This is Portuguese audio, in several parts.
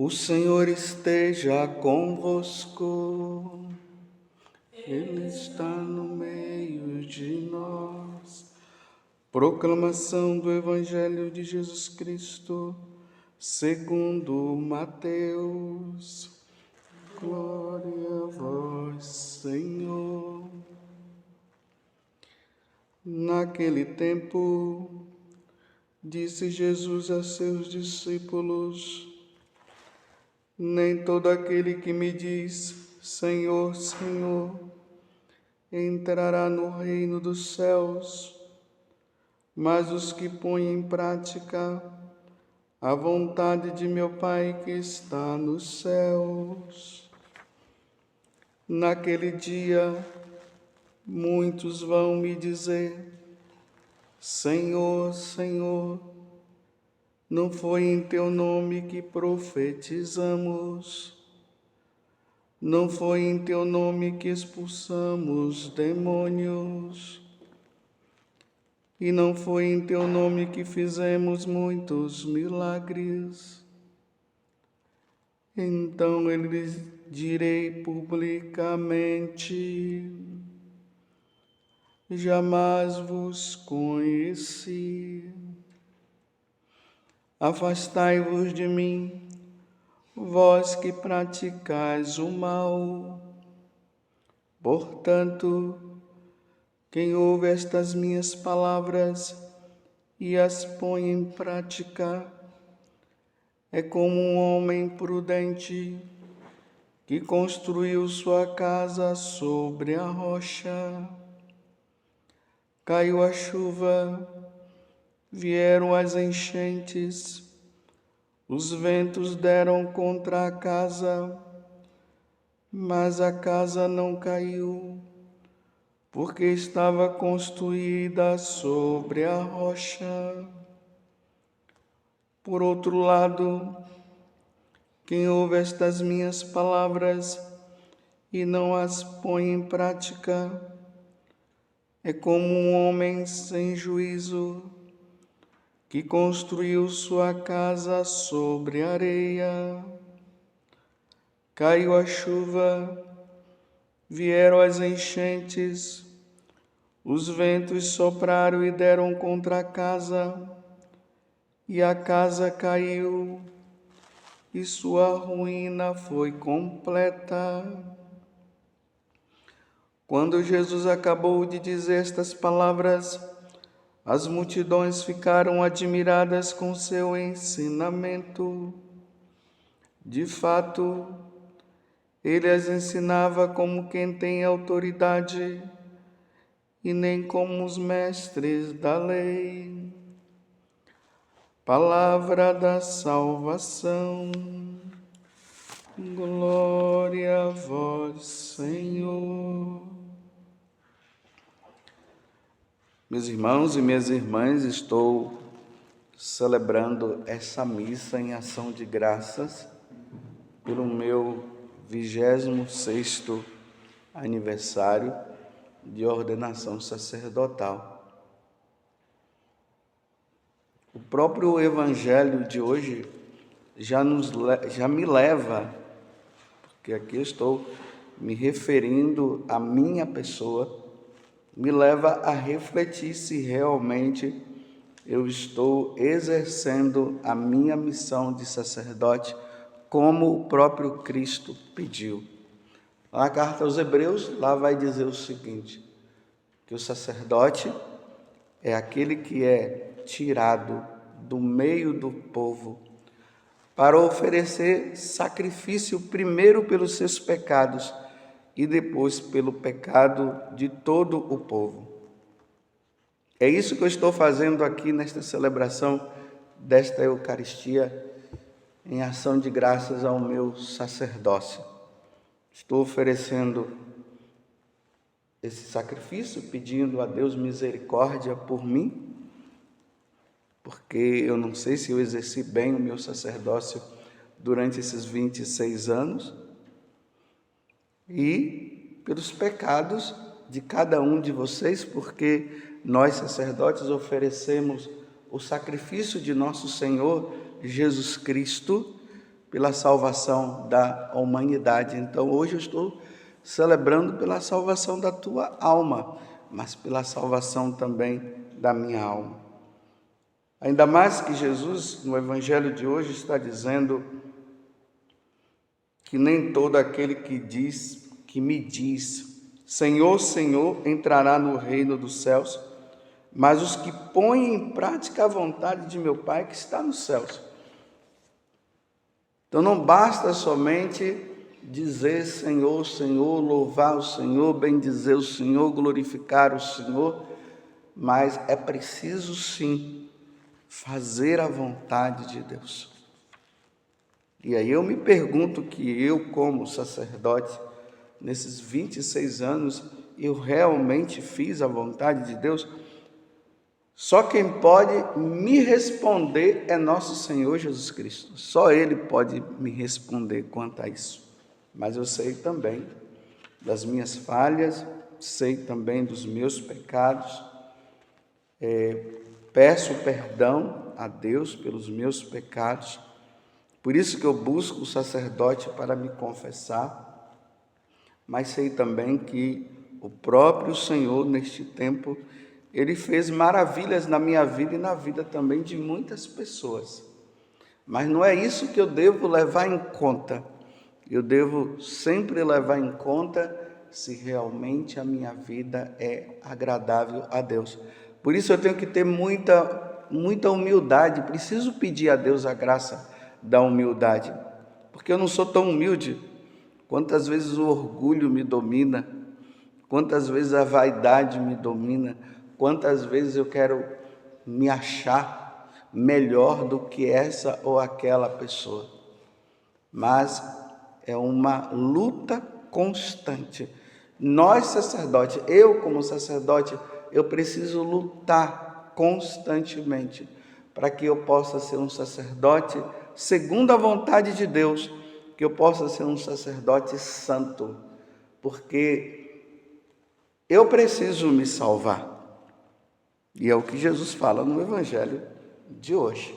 O Senhor esteja convosco, Ele está no meio de nós. Proclamação do Evangelho de Jesus Cristo, segundo Mateus. Glória a vós, Senhor. Naquele tempo, disse Jesus a seus discípulos: nem todo aquele que me diz, Senhor, Senhor, entrará no reino dos céus, mas os que põem em prática a vontade de meu Pai que está nos céus. Naquele dia, muitos vão me dizer: Senhor, Senhor, não foi em teu nome que profetizamos? Não foi em teu nome que expulsamos demônios? E não foi em teu nome que fizemos muitos milagres? Então eu lhes direi publicamente: jamais vos conheci. Afastai-vos de mim, vós que praticais o mal. Portanto, quem ouve estas minhas palavras e as põe em prática, é como um homem prudente que construiu sua casa sobre a rocha. Caiu a chuva, vieram as enchentes, os ventos deram contra a casa, mas a casa não caiu, porque estava construída sobre a rocha. Por outro lado, quem ouve estas minhas palavras e não as põe em prática, é como um homem sem juízo que construiu sua casa sobre areia. Caiu a chuva, vieram as enchentes, os ventos sopraram e deram contra a casa, e a casa caiu, e sua ruína foi completa. Quando Jesus acabou de dizer estas palavras, as multidões ficaram admiradas com seu ensinamento. De fato, ele as ensinava como quem tem autoridade e nem como os mestres da lei. Palavra da salvação. Glória a vós, Senhor. Meus irmãos e minhas irmãs, estou celebrando essa missa em ação de graças pelo meu 26º aniversário de ordenação sacerdotal. O próprio Evangelho de hoje já me leva, porque aqui eu estou me referindo à minha pessoa, me leva a refletir se realmente eu estou exercendo a minha missão de sacerdote como o próprio Cristo pediu. Na carta aos Hebreus, lá vai dizer o seguinte, que o sacerdote é aquele que é tirado do meio do povo para oferecer sacrifício primeiro pelos seus pecados e depois pelo pecado de todo o povo. É isso que eu estou fazendo aqui nesta celebração desta Eucaristia, em ação de graças ao meu sacerdócio. Estou oferecendo esse sacrifício, pedindo a Deus misericórdia por mim, porque eu não sei se eu exerci bem o meu sacerdócio durante esses 26 anos, e pelos pecados de cada um de vocês, porque nós sacerdotes oferecemos o sacrifício de nosso Senhor Jesus Cristo pela salvação da humanidade. Então hoje eu estou celebrando pela salvação da tua alma, mas pela salvação também da minha alma. Ainda mais que Jesus, no Evangelho de hoje, está dizendo que nem todo aquele que me diz, Senhor, Senhor, entrará no reino dos céus, mas os que põem em prática a vontade de meu Pai que está nos céus. Então não basta somente dizer Senhor, Senhor, louvar o Senhor, bendizer o Senhor, glorificar o Senhor, mas é preciso sim fazer a vontade de Deus. E aí eu me pergunto que eu, como sacerdote, nesses 26 anos, eu realmente fiz a vontade de Deus? Só quem pode me responder é nosso Senhor Jesus Cristo. Só Ele pode me responder quanto a isso. Mas eu sei também das minhas falhas, sei também dos meus pecados. Peço perdão a Deus pelos meus pecados. Por isso que eu busco o sacerdote para me confessar. Mas sei também que o próprio Senhor, neste tempo, Ele fez maravilhas na minha vida e na vida também de muitas pessoas. Mas não é isso que eu devo levar em conta. Eu devo sempre levar em conta se realmente a minha vida é agradável a Deus. Por isso eu tenho que ter muita humildade. Preciso pedir a Deus a graça da humildade. Porque eu não sou tão humilde. Quantas vezes o orgulho me domina. Quantas vezes a vaidade me domina. Quantas vezes eu quero me achar melhor do que essa ou aquela pessoa. Mas é uma luta constante. Nós sacerdotes, eu como sacerdote, eu preciso lutar constantemente para que eu possa ser um sacerdote segundo a vontade de Deus, que eu possa ser um sacerdote santo, porque eu preciso me salvar. E é o que Jesus fala no Evangelho de hoje.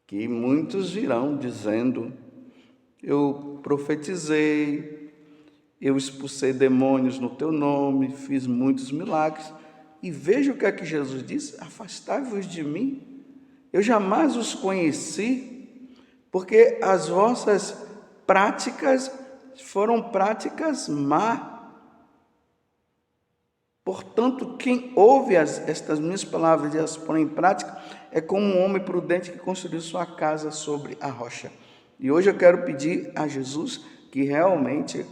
Que muitos virão dizendo, eu profetizei, eu expulsei demônios no teu nome, fiz muitos milagres. E veja o que é que Jesus diz, afastai-vos de mim, eu jamais os conheci, porque as vossas práticas foram práticas más. Portanto, quem ouve estas minhas palavras e as põe em prática é como um homem prudente que construiu sua casa sobre a rocha. E hoje eu quero pedir a Jesus que realmente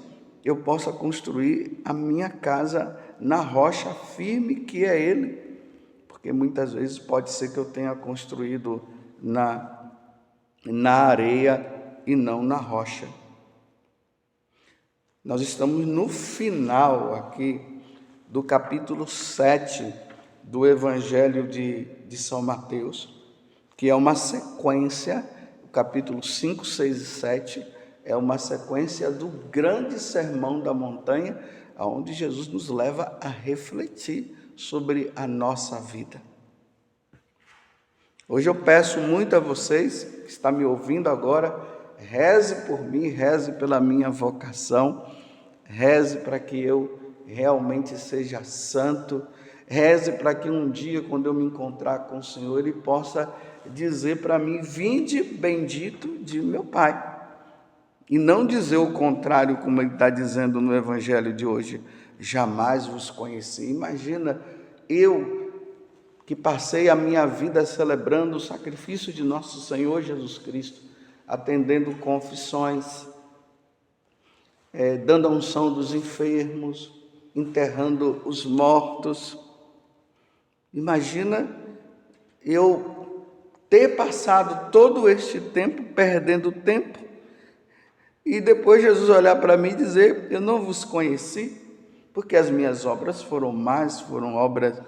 eu possa construir a minha casa na rocha firme que é Ele. Porque muitas vezes pode ser que eu tenha construído na areia e não na rocha. Nós estamos no final aqui do capítulo 7 do Evangelho de São Mateus, que é uma sequência, o capítulo 5, 6 e 7, é uma sequência do grande sermão da montanha, onde Jesus nos leva a refletir sobre a nossa vida. Hoje eu peço muito a vocês, que estão me ouvindo agora, reze por mim, reze pela minha vocação, reze para que eu realmente seja santo, reze para que um dia, quando eu me encontrar com o Senhor, Ele possa dizer para mim, vinde bendito de meu Pai. E não dizer o contrário, como Ele está dizendo no Evangelho de hoje, jamais vos conheci. Imagina, eu que passei a minha vida celebrando o sacrifício de nosso Senhor Jesus Cristo, atendendo confissões, dando a unção dos enfermos, enterrando os mortos. Imagina eu ter passado todo este tempo, perdendo tempo, e depois Jesus olhar para mim e dizer, eu não vos conheci, porque as minhas obras foram más, foram obras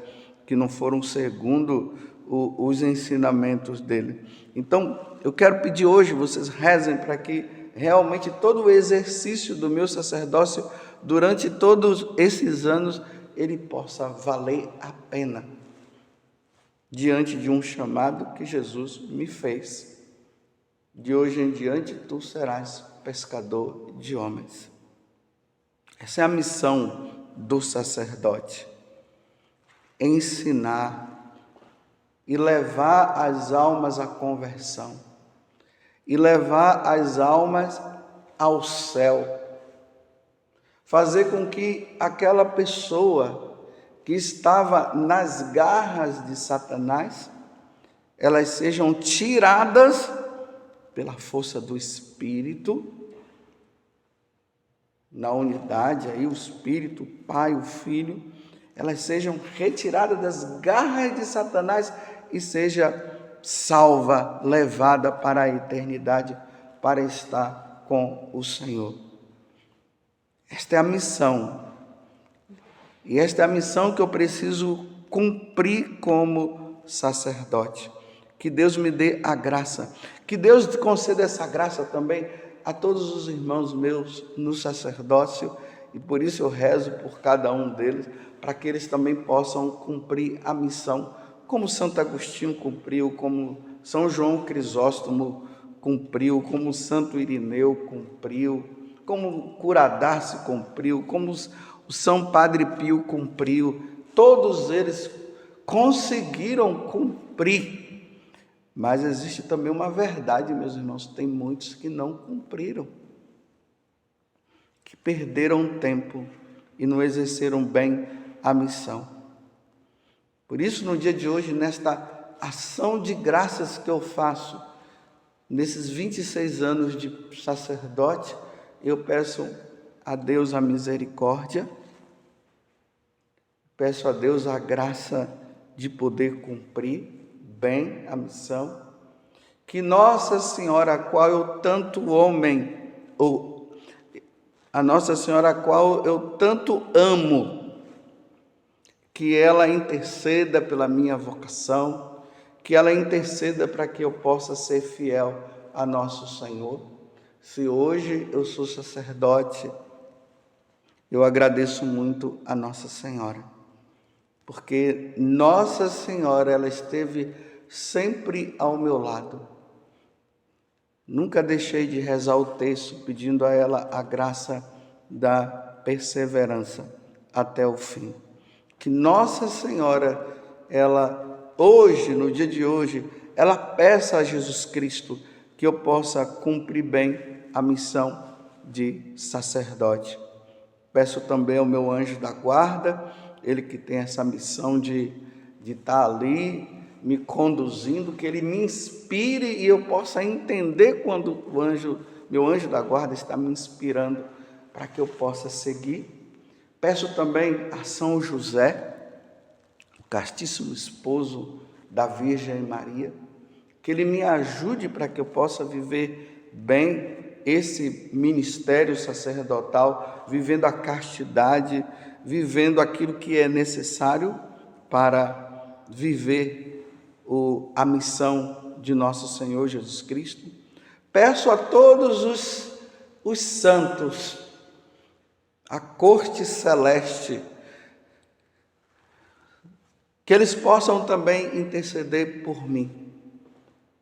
que não foram segundo os ensinamentos dele. Então, eu quero pedir hoje, vocês rezem para que realmente todo o exercício do meu sacerdócio, durante todos esses anos, ele possa valer a pena, diante de um chamado que Jesus me fez, de hoje em diante tu serás pescador de homens. Essa é a missão do sacerdote: ensinar e levar as almas à conversão, e levar as almas ao céu, fazer com que aquela pessoa que estava nas garras de Satanás, elas sejam tiradas pela força do Espírito, na unidade aí, o Espírito, o Pai, o Filho, elas sejam retiradas das garras de Satanás e seja salva, levada para a eternidade, para estar com o Senhor. Esta é a missão. E esta é a missão que eu preciso cumprir como sacerdote. Que Deus me dê a graça. Que Deus conceda essa graça também a todos os irmãos meus no sacerdócio. E por isso eu rezo por cada um deles, para que eles também possam cumprir a missão, como Santo Agostinho cumpriu, como São João Crisóstomo cumpriu, como Santo Irineu cumpriu, como Curadácio cumpriu, como o São Padre Pio cumpriu. Todos eles conseguiram cumprir. Mas existe também uma verdade, meus irmãos, tem muitos que não cumpriram, que perderam tempo e não exerceram bem a missão. Por isso, no dia de hoje, nesta ação de graças que eu faço, nesses 26 anos de sacerdote, eu peço a Deus a misericórdia, peço a Deus a graça de poder cumprir bem a missão, que Nossa Senhora, a qual eu tanto a Nossa Senhora, a qual eu tanto amo, que ela interceda pela minha vocação, que ela interceda para que eu possa ser fiel a nosso Senhor. Se hoje eu sou sacerdote, eu agradeço muito a Nossa Senhora, porque Nossa Senhora, ela esteve sempre ao meu lado. Nunca deixei de rezar o texto pedindo a ela a graça da perseverança até o fim. Que Nossa Senhora, ela hoje, no dia de hoje, ela peça a Jesus Cristo que eu possa cumprir bem a missão de sacerdote. Peço também ao meu anjo da guarda, ele que tem essa missão de estar ali me conduzindo, que ele me inspire e eu possa entender quando meu anjo da guarda está me inspirando para que eu possa seguir. Peço também a São José, o castíssimo esposo da Virgem Maria, que ele me ajude para que eu possa viver bem esse ministério sacerdotal, vivendo a castidade, vivendo aquilo que é necessário para viver a missão de nosso Senhor Jesus Cristo. Peço a todos os santos, a corte celeste, que eles possam também interceder por mim,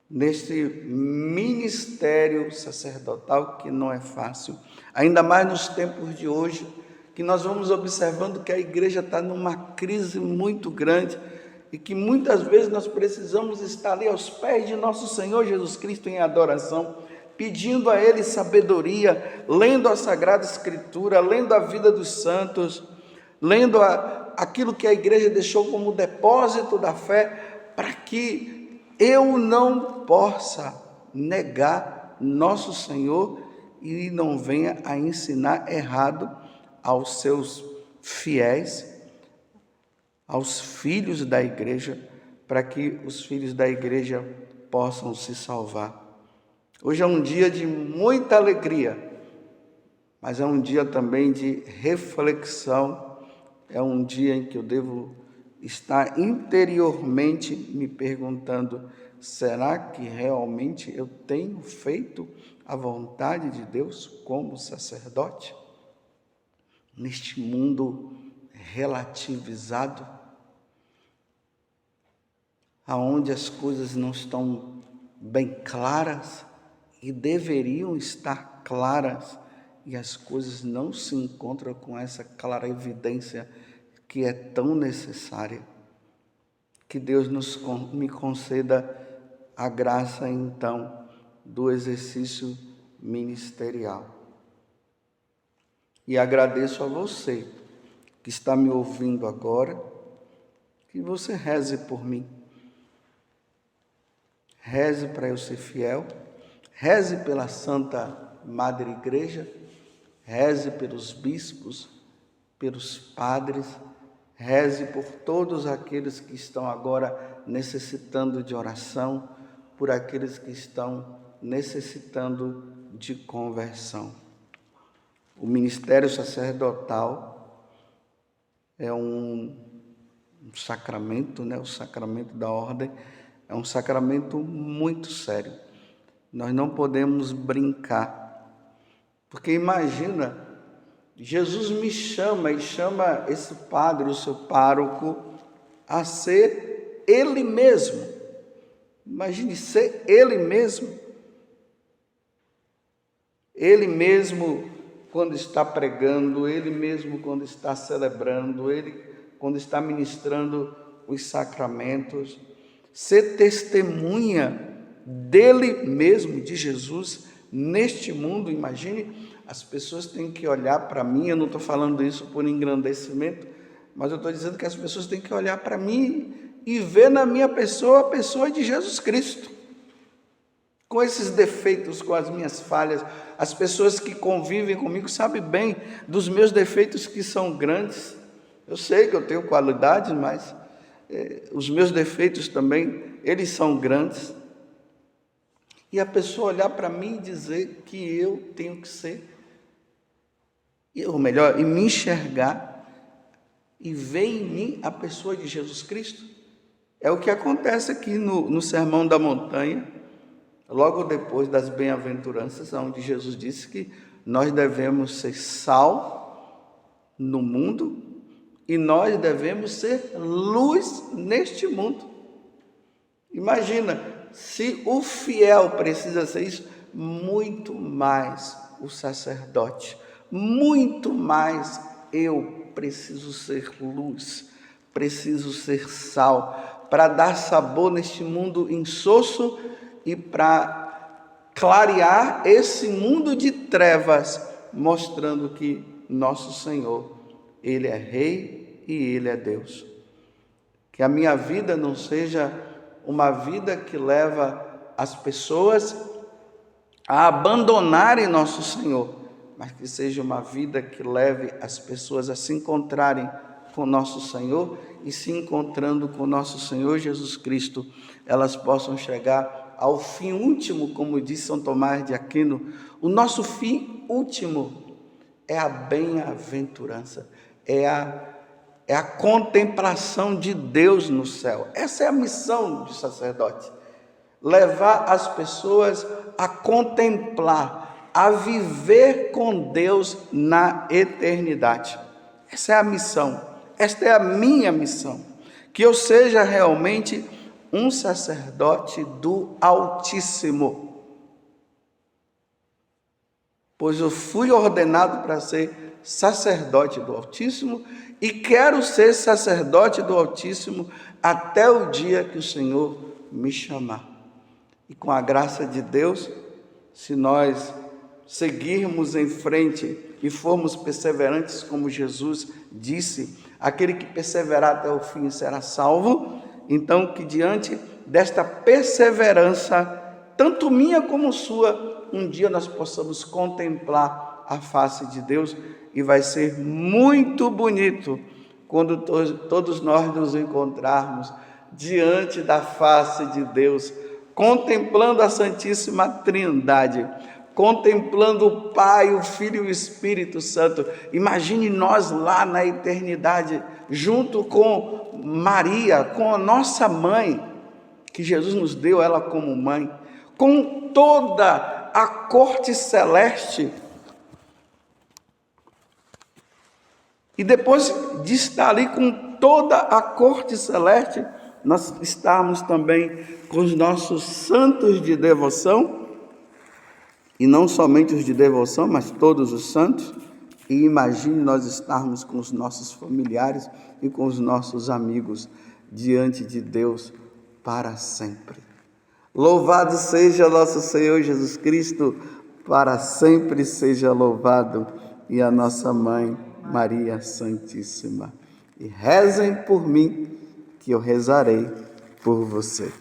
neste ministério sacerdotal que não é fácil, ainda mais nos tempos de hoje, que nós vamos observando que a igreja está numa crise muito grande, e que muitas vezes nós precisamos estar ali aos pés de nosso Senhor Jesus Cristo em adoração, pedindo a Ele sabedoria, lendo a Sagrada Escritura, lendo a vida dos santos, lendo aquilo que a igreja deixou como depósito da fé, para que eu não possa negar nosso Senhor e não venha a ensinar errado aos seus fiéis, aos filhos da igreja, para que os filhos da igreja possam se salvar. Hoje é um dia de muita alegria, mas é um dia também de reflexão, é um dia em que eu devo estar interiormente me perguntando: será que realmente eu tenho feito a vontade de Deus como sacerdote? Neste mundo relativizado, aonde as coisas não estão bem claras, e deveriam estar claras, e as coisas não se encontram com essa clara evidência que é tão necessária. Que Deus me conceda a graça, então, do exercício ministerial. E agradeço a você que está me ouvindo agora, que você reze por mim. Reze para eu ser fiel, reze pela Santa Madre Igreja, reze pelos bispos, pelos padres, reze por todos aqueles que estão agora necessitando de oração, por aqueles que estão necessitando de conversão. O ministério sacerdotal é um sacramento, o sacramento da ordem é um sacramento muito sério. Nós não podemos brincar, porque imagina, Jesus me chama e chama esse padre, o seu pároco, a ser ele mesmo. Imagine ser ele mesmo. Ele mesmo quando está pregando, ele mesmo quando está celebrando, ele quando está ministrando os sacramentos. Ser testemunha dele mesmo, de Jesus, neste mundo. Imagine, as pessoas têm que olhar para mim, eu não estou falando isso por engrandecimento, mas eu estou dizendo que as pessoas têm que olhar para mim e ver na minha pessoa a pessoa de Jesus Cristo. Com esses defeitos, com as minhas falhas, as pessoas que convivem comigo sabem bem dos meus defeitos que são grandes. Eu sei que eu tenho qualidades, mas os meus defeitos também, eles são grandes. E a pessoa olhar para mim e dizer que eu tenho que ser, ou melhor, e me enxergar e ver em mim a pessoa de Jesus Cristo. É o que acontece aqui no Sermão da Montanha, logo depois das bem-aventuranças, onde Jesus disse que nós devemos ser sal no mundo e nós devemos ser luz neste mundo. Imagina, se o fiel precisa ser isso, muito mais o sacerdote, muito mais eu preciso ser luz, preciso ser sal, para dar sabor neste mundo insosso e para clarear esse mundo de trevas, mostrando que nosso Senhor, Ele é Rei e Ele é Deus. Que a minha vida não seja uma vida que leva as pessoas a abandonarem nosso Senhor, mas que seja uma vida que leve as pessoas a se encontrarem com nosso Senhor e se encontrando com nosso Senhor Jesus Cristo, elas possam chegar ao fim último, como diz São Tomás de Aquino. O nosso fim último é a bem-aventurança, é a contemplação de Deus no céu. Essa é a missão do sacerdote, levar as pessoas a contemplar, a viver com Deus na eternidade. Essa é a missão, esta é a minha missão, que eu seja realmente um sacerdote do Altíssimo, pois eu fui ordenado para ser sacerdote do Altíssimo e quero ser sacerdote do Altíssimo até o dia que o Senhor me chamar. E com a graça de Deus, se nós seguirmos em frente e formos perseverantes, como Jesus disse, aquele que perseverar até o fim será salvo. Então, que diante desta perseverança, tanto minha como sua, um dia nós possamos contemplar a face de Deus, e vai ser muito bonito quando todos nós nos encontrarmos diante da face de Deus, contemplando a Santíssima Trindade, contemplando o Pai, o Filho e o Espírito Santo. Imagine nós lá na eternidade, junto com Maria, com a nossa mãe, que Jesus nos deu ela como mãe, com toda a corte celeste. E depois de estar ali com toda a corte celeste, nós estarmos também com os nossos santos de devoção, e não somente os de devoção, mas todos os santos. E imagine nós estarmos com os nossos familiares e com os nossos amigos diante de Deus para sempre. Louvado seja nosso Senhor Jesus Cristo, para sempre seja louvado, e a nossa Mãe Maria Santíssima. E rezem por mim, que eu rezarei por você.